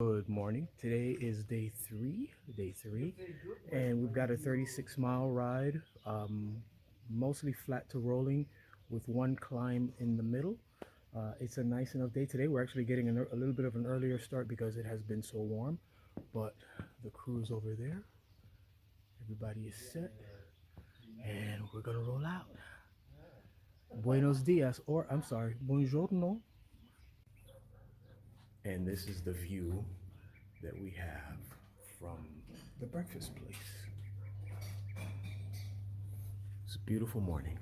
Good morning. Today is day three, and we've got a 36-mile ride, mostly flat to rolling, with one climb in the middle. It's a nice enough day today. We're actually getting a little bit of an earlier start because it has been so warm. But the crew's over there. Everybody is set, and we're gonna roll out. Buenos dias, or I'm sorry, buongiorno. And this is the view that we have from the breakfast place. It's a beautiful morning.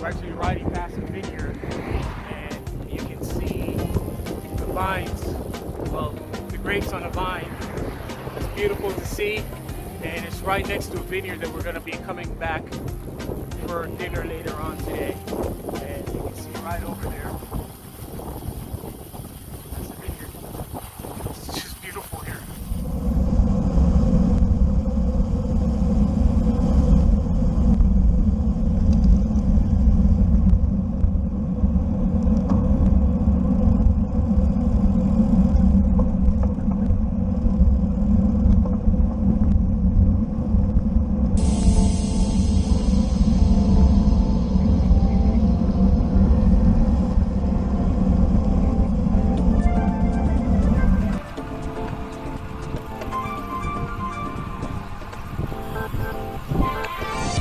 We're actually riding past a vineyard, and you can see the vines, well, the grapes on the vine. It's beautiful to see, and it's right next to a vineyard that we're going to be coming back for dinner later on today. And you can see right over there, that's the vineyard. It's just beautiful here.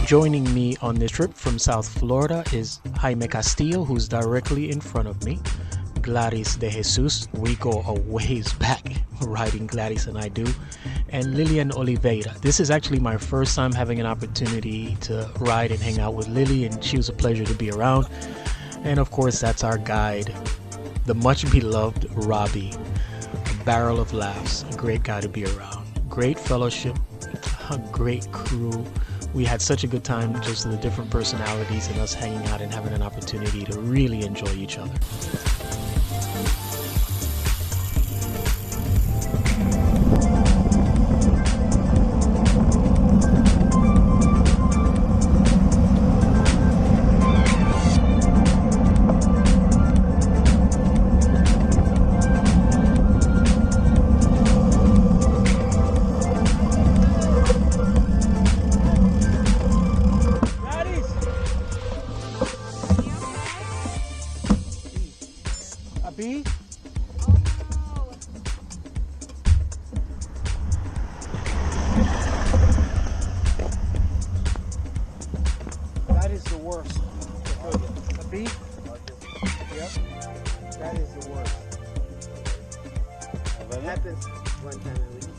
Joining me on this trip from South Florida is Jaime Castillo, who's directly in front of me. Gladys de Jesus, we go a ways back, riding Gladys and I do. And Lilian Oliveira. This is actually my first time having an opportunity to ride and hang out with Lily, and she was a pleasure to be around. And of course, that's our guide, the much beloved Robbie, a barrel of laughs, a great guy to be around. Great fellowship, a great crew. We had such a good time, just the different personalities and us hanging out and having an opportunity to really enjoy each other. B? Oh no. That is the worst. A B? Yep. That is the worst. It happens one time a week.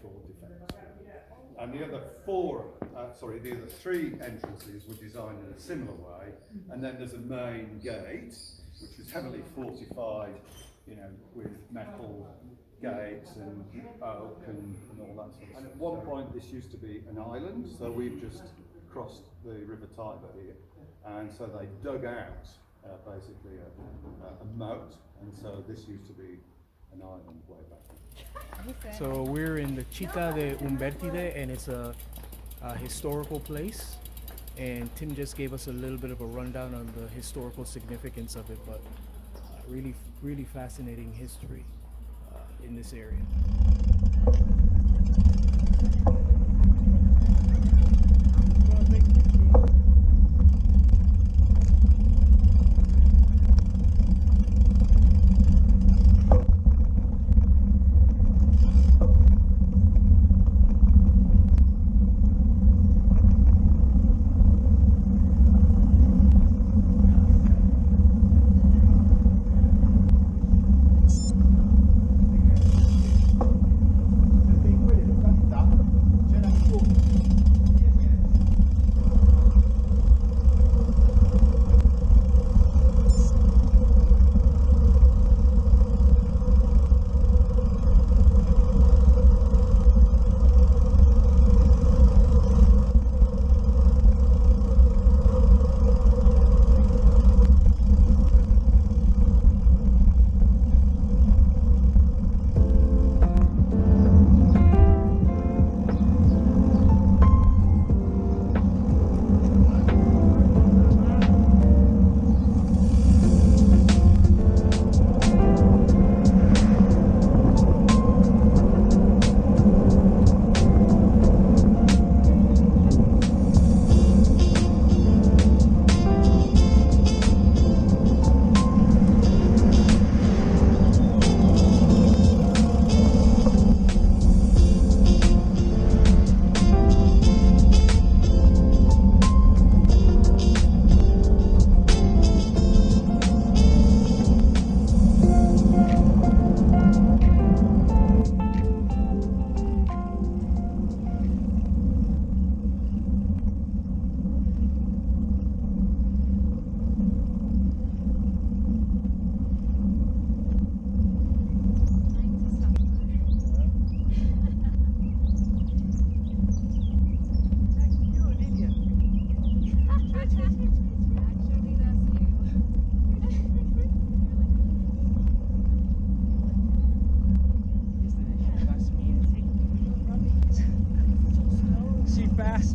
fort defence. And the other the other three entrances were designed in a similar way. And then there's a main gate, which was heavily fortified, you know, with metal gates and oak and all that sort of stuff. And at one point this used to be an island, so we've just crossed the River Tiber here, and so they dug out basically a moat, and so this used to be an island way back. So we're in the Cita di Umbertide, and it's a historical place. And Tim just gave us a little bit of a rundown on the historical significance of it, but really, really fascinating history in this area.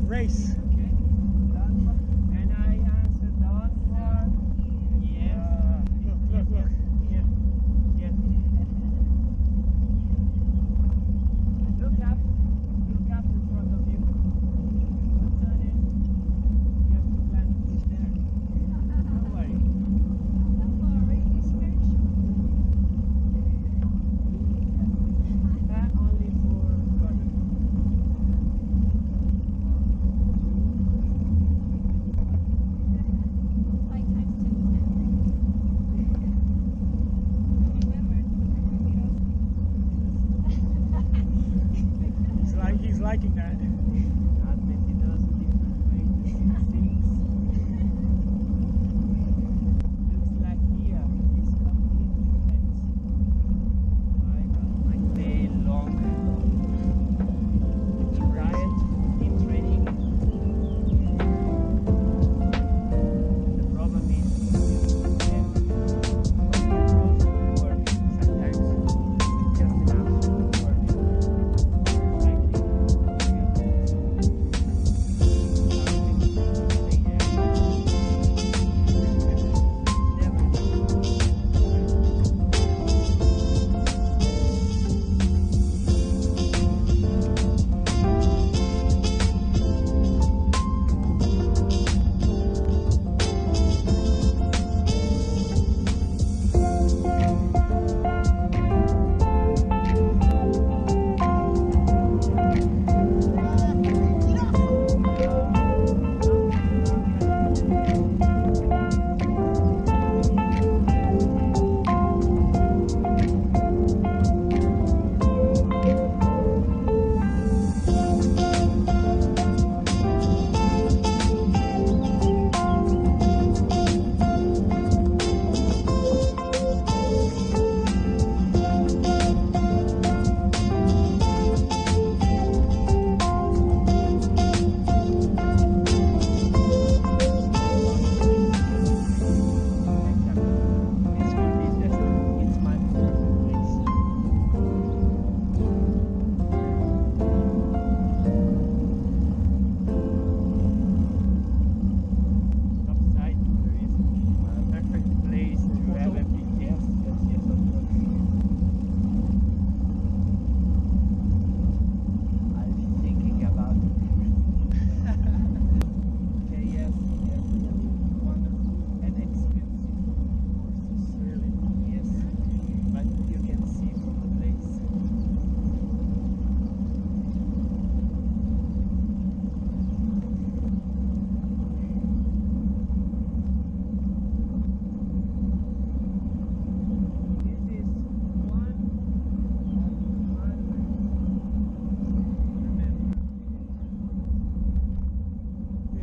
Race. And I answered that one. Yes. Look. Yeah. Yes. Look up in front of you. Don't turn in. You have to plant it there. Don't worry. Only for garden.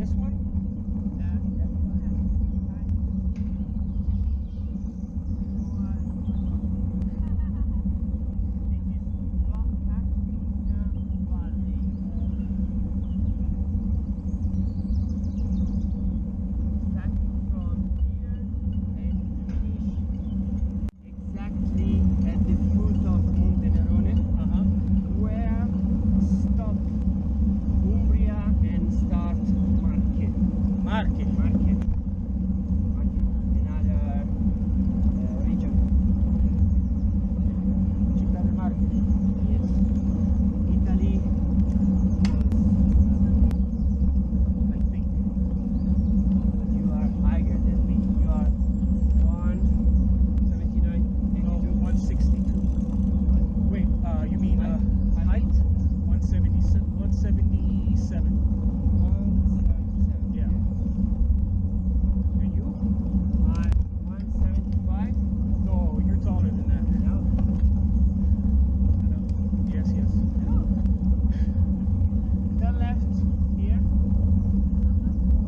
This one? Exactly at the foot of Montone, where stop Umbria and start Marche. Marche. Marche. Marche. Another region. Cita di Marche. Yes. Italy was, I think, but you are higher than me. You are 179, No, 162. Wait, you mean height? 177. 177. 177. Yeah. And you? I'm 175. No, you're taller than that. No. Yes, yes. The left here.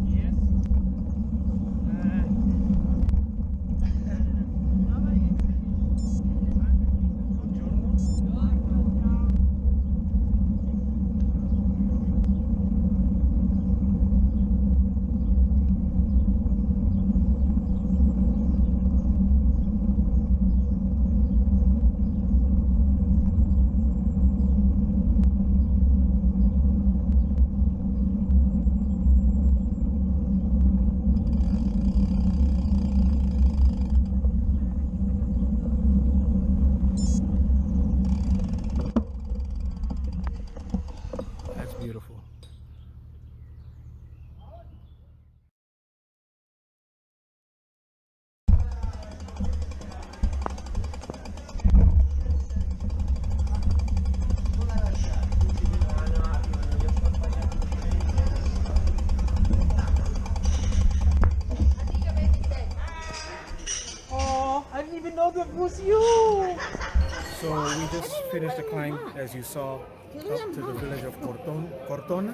Yes. That's beautiful. Oh, I didn't even know that was you. So we just finished the climb, as you saw, up to the village of Cortona.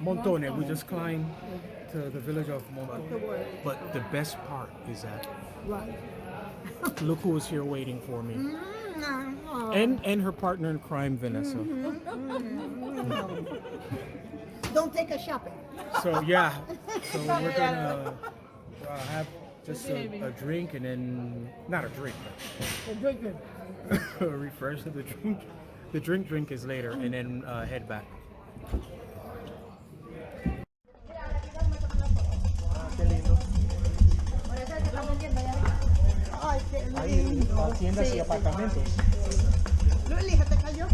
Montone. We just climbed to the village of Montone. But the best part is that look who is here waiting for me. And her partner in crime, Vanessa. Don't take us shopping. So yeah, so we're gonna have just a drink and then not a drink, but a refresh of the drink. The drink is later, and then head back. Hay tiendas y apartamentos. Luli, ¿te cayó?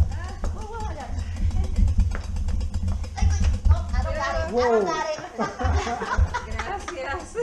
Whoa. Gracias.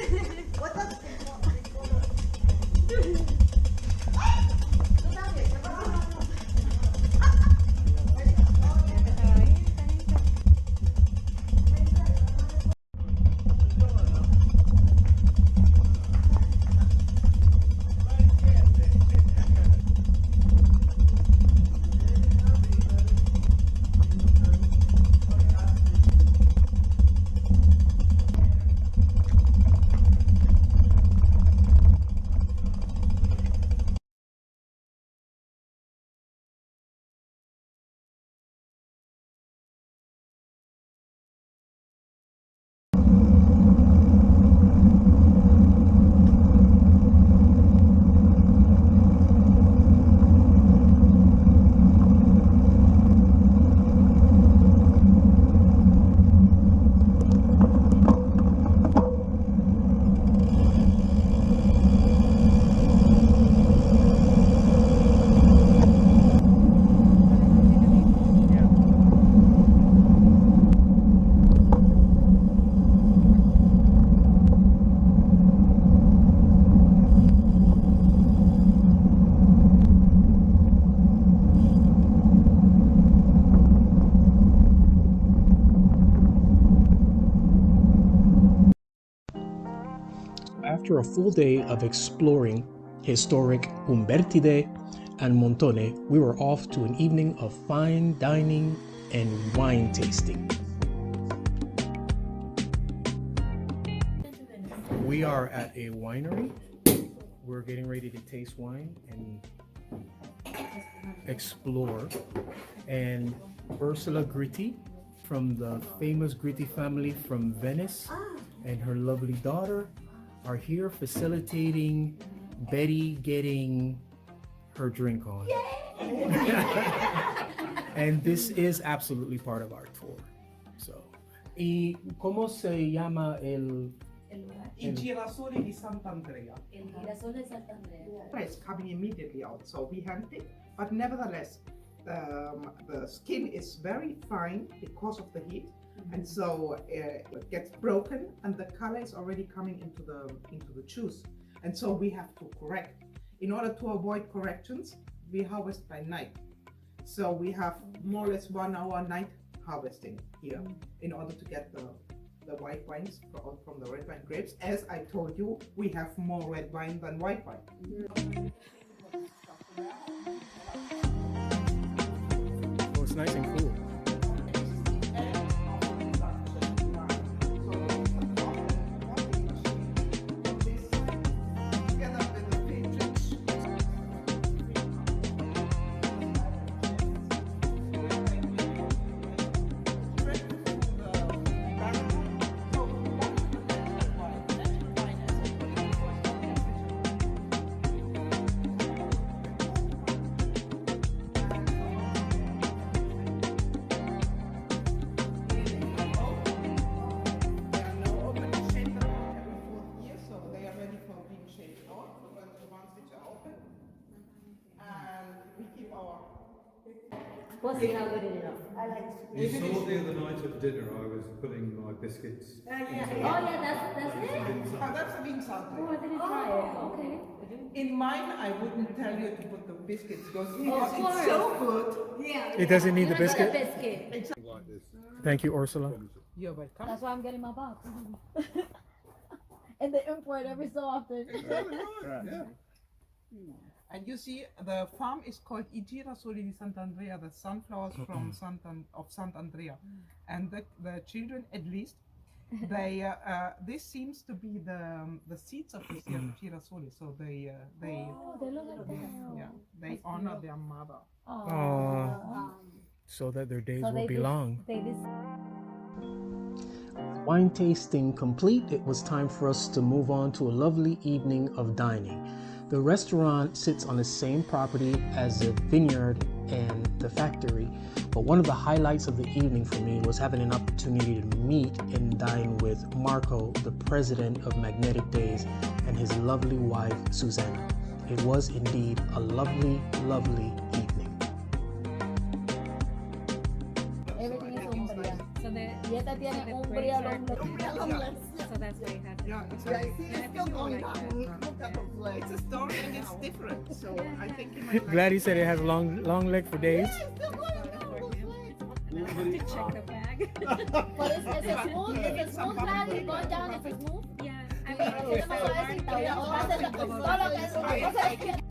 After a full day of exploring historic Umbertide and Montone, we were off to an evening of fine dining and wine tasting. We are at a winery. We're getting ready to taste wine and explore. And Ursula Gritti from the famous Gritti family from Venice and her lovely daughter are here facilitating Betty getting her drink on. And this is absolutely part of our tour. So, ¿y cómo se llama el I Girasoli Di Sant'andrea. El Girasoli Di Sant'andrea. It's coming immediately out, so we hand it. But nevertheless, the skin is very fine because of the heat, and so it gets broken, and the color is already coming into the juice. And so we have to correct. In order to avoid corrections, we harvest by night. So we have more or less 1 hour night harvesting here in order to get the white wines from the red wine grapes. As I told you, we have more red wine than white wine. Oh, it's nice and cool. What's it not good enough? I like You saw the other night at dinner I was putting my biscuits. Oh yeah, that's it. Oh, that's a bean salad. Oh, I didn't try it. Okay. In mine, I wouldn't tell you to put the biscuits because Of it's course. so good. Yeah. It doesn't need the You don't need biscuit? a biscuit. Like this. Thank you, Ursula. You're welcome. That's why I'm getting my box. And they import every so often. Yeah. And you see, the farm is called I Girasoli Di Sant'andrea, the sunflowers from Sant'Andrea. And the children, at least, they this seems to be the seeds of the girasoli. So they Oh, they look like that. yeah, they honor their mother. Aww. So that their days So will they be just- long. They just Wine tasting complete, it was time for us to move on to a lovely evening of dining. The restaurant sits on the same property as the vineyard and the factory, but one of the highlights of the evening for me was having an opportunity to meet and dine with Marco, the president of Magnetic Days, and his lovely wife, Susanna. It was indeed a lovely, lovely evening. everything is Umbria. So the Y esta tiene Umbria long. so that's why you had Yeah, it's Yeah, like, see, it's still going down. Look at the flag. it's a story and it's different. So I think you might like Glad he said it has long leg for days. It's still going down. Those flags. to check the bag. But it's a smooth flag. It's going down. It's a smooth. Yeah, I mean, Tiene más suavecita, o sea, o sea, todo lo que es-